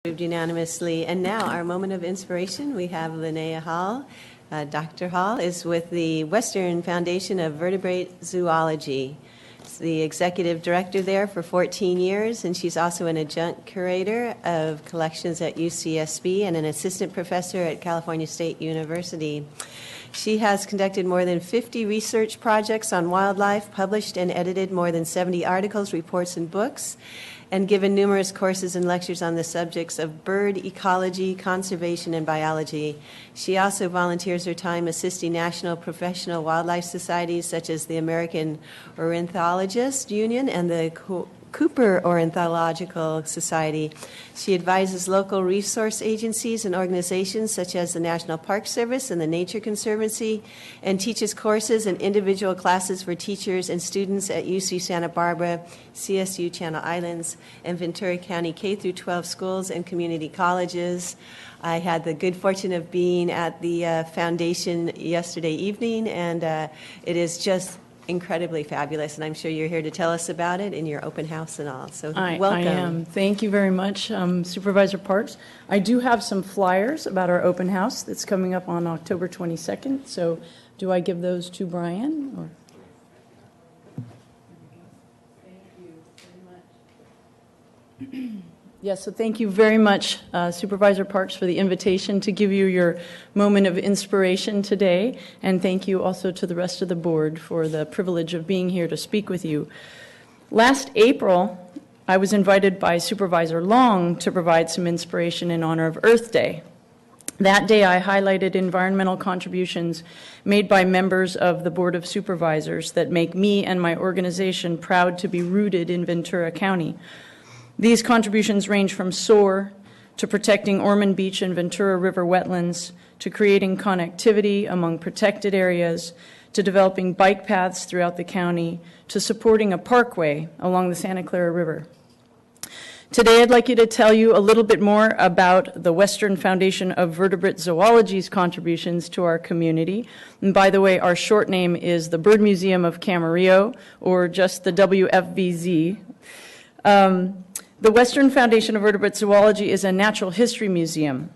Approved unanimously. And now our moment of inspiration, we have Linnea Hall. Dr. Hall is with the Western Foundation of Vertebrate Zoology. She's the executive director there for 14 years, and she's also an adjunct curator of collections at UCSB and an assistant professor at California State University. She has conducted more than 50 research projects on wildlife, published and edited more than 70 articles, reports, and books, and given numerous courses and lectures on the subjects of bird ecology, conservation, and biology. She also volunteers her time assisting national professional wildlife societies such as the American Ornithologists Union and the Cooper Ornithological Society. She advises local resource agencies and organizations such as the National Park Service and the Nature Conservancy, and teaches courses and individual classes for teachers and students at UC Santa Barbara, CSU Channel Islands, and Ventura County K-12 schools and community colleges. I had the good fortune of being at the foundation yesterday evening, and it is just incredibly fabulous, and I'm sure you're here to tell us about it in your open house and all. So welcome. I am. Thank you very much, Supervisor Parks. I do have some flyers about our open house that's coming up on October 22nd. So do I give those to Brian? Or? Thank you very much. Yes, so thank you very much, Supervisor Parks, for the invitation to give you your moment of inspiration today, and thank you also to the rest of the board for the privilege of being here to speak with you. Last April, I was invited by Supervisor Long to provide some inspiration in honor of Earth Day. That day, I highlighted environmental contributions made by members of the Board of Supervisors that make me and my organization proud to be rooted in Ventura County. These contributions range from SOAR to protecting Ormond Beach and Ventura River wetlands, to creating connectivity among protected areas, to developing bike paths throughout the county, to supporting a parkway along the Santa Clara River. Today, I'd like you to tell you a little bit more about the Western Foundation of Vertebrate Zoology's contributions to our community. And by the way, our short name is the Bird Museum of Camarillo, or just the WFVZ. The Western Foundation of Vertebrate Zoology is a natural history museum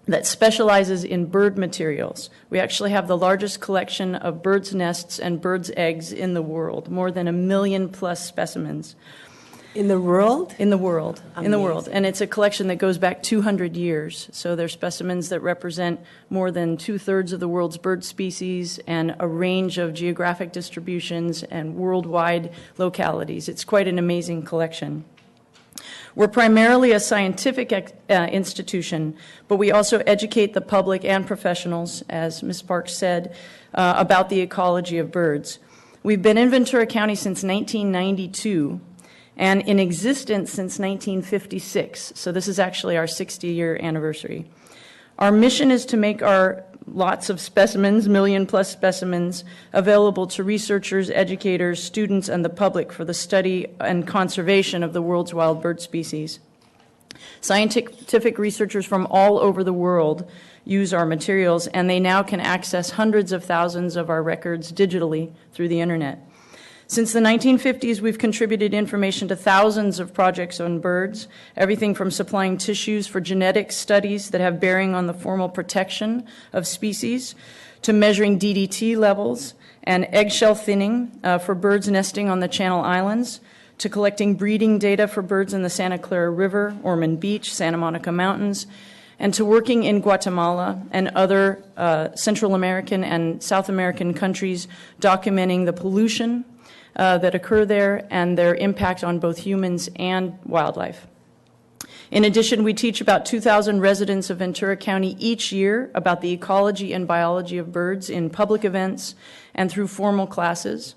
that specializes in bird materials. We actually have the largest collection of birds' nests and birds' eggs in the world, more than 1 million plus specimens. In the world? In the world. Amazing. In the world. And it's a collection that goes back 200 years. So they're specimens that represent more than 2/3 of the world's bird species and a range of geographic distributions and worldwide localities. It's quite an amazing collection. We're primarily a scientific institution, but we also educate the public and professionals, as Ms. Parks said, about the ecology of birds. We've been in Ventura County since 1992 and in existence since 1956, so this is actually our 60-year anniversary. Our mission is to make our lots of specimens, million-plus specimens, available to researchers, educators, students, and the public for the study and conservation of the world's wild bird species. Scientific researchers from all over the world use our materials, and they now can access hundreds of thousands of our records digitally through the internet. Since the 1950s, we've contributed information to thousands of projects on birds, everything from supplying tissues for genetic studies that have bearing on the formal protection of species, to measuring DDT levels and eggshell thinning for birds nesting on the Channel Islands, to collecting breeding data for birds in the Santa Clara River, Ormond Beach, Santa Monica Mountains, and to working in Guatemala and other Central American and South American countries, documenting the pollution that occur there and their impact on both humans and wildlife. In addition, we teach about 2,000 residents of Ventura County each year about the ecology and biology of birds in public events and through formal classes.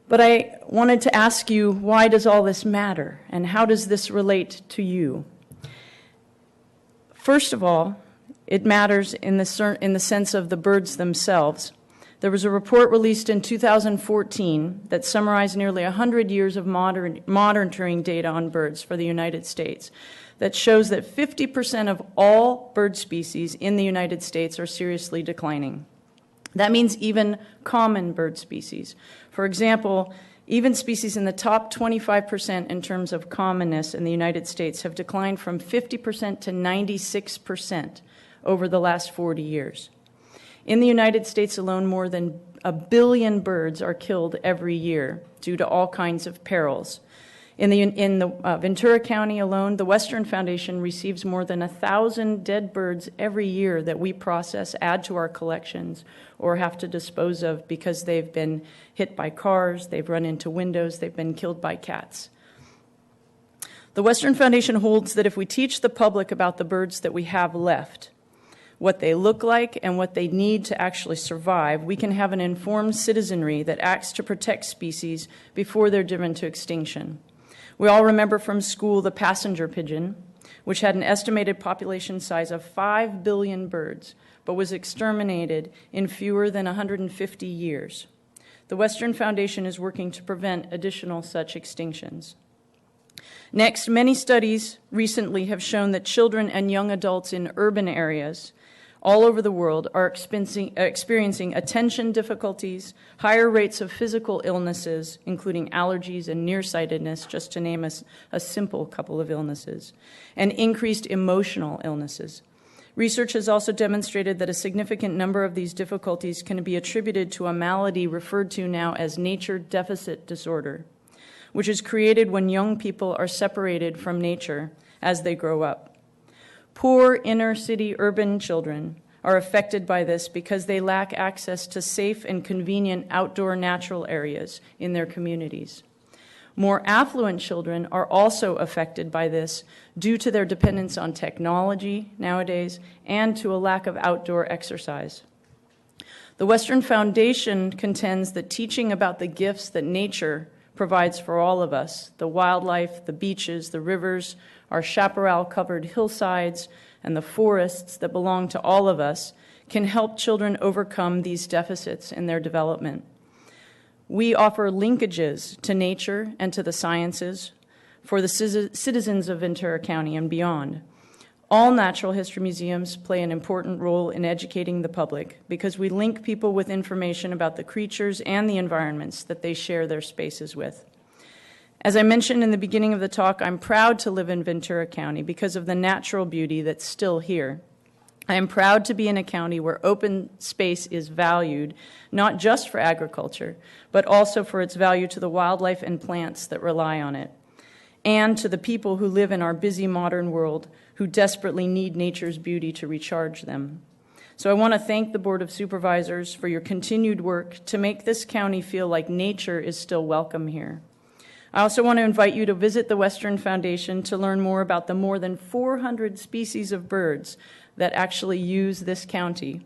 But I wanted to ask you, why does all this matter, and how does this relate to you? First of all, it matters in the sense of the birds themselves. There was a report released in 2014 that summarized nearly 100 years of monitoring data on birds for the United States that shows that 50% of all bird species in the United States are seriously declining. That means even common bird species. For example, Even species in the top 25% in terms of commonness in the United States have declined from 50% to 96% over the last 40 years. In the United States alone, more than 1 billion birds are killed every year due to all kinds of perils. In the Ventura County alone, the Western Foundation receives more than 1,000 dead birds every year that we process, add to our collections, or have to dispose of because they've been hit by cars, they've run into windows, they've been killed by cats. The Western Foundation holds that if we teach the public about the birds that we have left, what they look like and what they need to actually survive, we can have an informed citizenry that acts to protect species before they're driven to extinction. We all remember from school the passenger pigeon, which had an estimated population size of 5 billion birds, but was exterminated in fewer than 150 years. The Western Foundation is working to prevent additional such extinctions. Next, many studies recently have shown that children and young adults in urban areas all over the world are experiencing attention difficulties, higher rates of physical illnesses, including allergies and nearsightedness, just to name a simple couple of illnesses, and increased emotional illnesses. Research has also demonstrated that a significant number of these difficulties can be attributed to a malady referred to now as nature deficit disorder, which is created when young people are separated from nature as they grow up. Poor inner-city urban children are affected by this because they lack access to safe and convenient outdoor natural areas in their communities. More affluent children are also affected by this due to their dependence on technology nowadays and to a lack of outdoor exercise. The Western Foundation contends that teaching about the gifts that nature provides for all of us, the wildlife, the beaches, the rivers, our chaparral-covered hillsides, and the forests that belong to all of us, can help children overcome these deficits in their development. We offer linkages to nature and to the sciences for the citizens of Ventura County and beyond. All natural history museums play an important role in educating the public because we link people with information about the creatures and the environments that they share their spaces with. As I mentioned in the beginning of the talk, I'm proud to live in Ventura County because of the natural beauty that's still here. I am proud to be in a county where open space is valued, not just for agriculture, but also for its value to the wildlife and plants that rely on it, and to the people who live in our busy modern world who desperately need nature's beauty to recharge them. So I want to thank the Board of Supervisors for your continued work to make this county feel like nature is still welcome here. I also want to invite you to visit the Western Foundation to learn more about the more than 400 species of birds that actually use this county,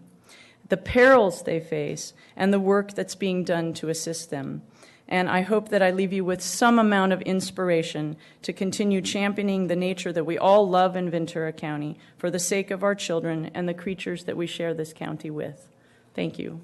the perils they face, and the work that's being done to assist them. And I hope that I leave you with some amount of inspiration to continue championing the nature that we all love in Ventura County for the sake of our children and the creatures that we share this county with. Thank you.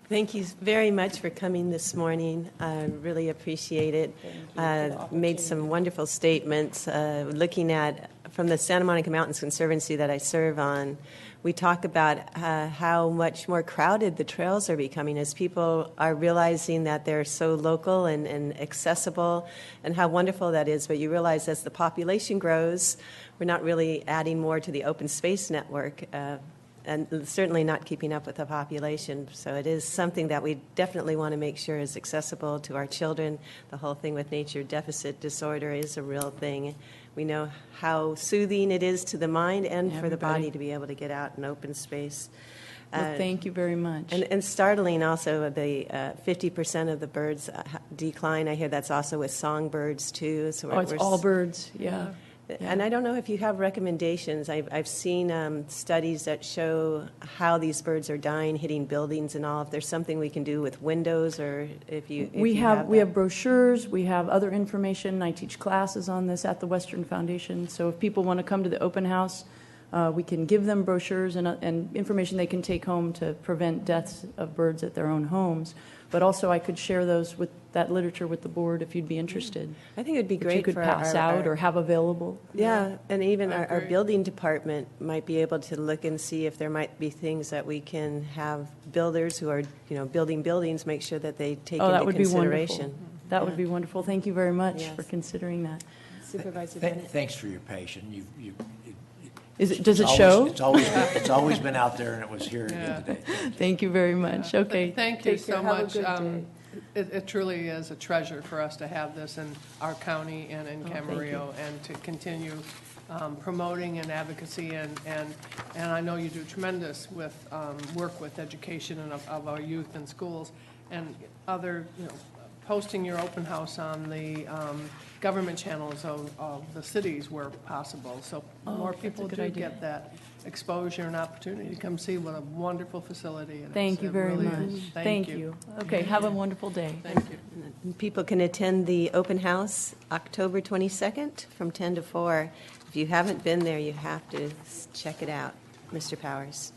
Thank you very much for coming this morning. I really appreciate it. Made some wonderful statements. Looking at, from the Santa Monica Mountains Conservancy that I serve on, we talk about how much more crowded the trails are becoming as people are realizing that they're so local and accessible, and how wonderful that is. But you realize as the population grows, we're not really adding more to the open space network. And certainly not keeping up with the population. So it is something that we definitely want to make sure is accessible to our children. The whole thing with nature deficit disorder is a real thing. We know how soothing it is to the mind and for the body to be able to get out in open space. Well, thank you very much. And startling also, the 50% of the birds decline. I hear that's also with songbirds too. So it's all birds, yeah. And I don't know if you have recommendations. I've seen studies that show how these birds are dying, hitting buildings and all. If there's something we can do with windows, or if you we have brochures, we have other information. I teach classes on this at the Western Foundation. So if people want to come to the open house, we can give them brochures and information they can take home to prevent deaths of birds at their own homes. But also, I could share those with that literature with the board if you'd be interested. I think it'd be great you could for pass out or have available. Yeah, and even our building department might be able to look and see if there might be things that we can have builders who are, building buildings make sure that they take into that would consideration. Be wonderful. That would be wonderful. Thank you very much Yes. for considering that. Supervisor Bennett? Thanks for your patience. Does it show? It's always been out there, and it was here again today. Thank you very much. Okay. Thank you Take care. so Have a much. good day. It truly is a treasure for us to have this in our county and in thank Camarillo, and to continue promoting and advocacy, and I know you do tremendous with work with education and of our youth in schools, and other, posting your open house on the government channels of the cities where possible, so more that's a people good do idea. get that exposure and opportunity to come see what a wonderful facility it is. Thank you It very really much. is. Thank you. Okay, have a wonderful day. Thank you. And people can attend the open house October 22nd from 10 to 4. If you haven't been there, you have to check it out. Mr. Powers.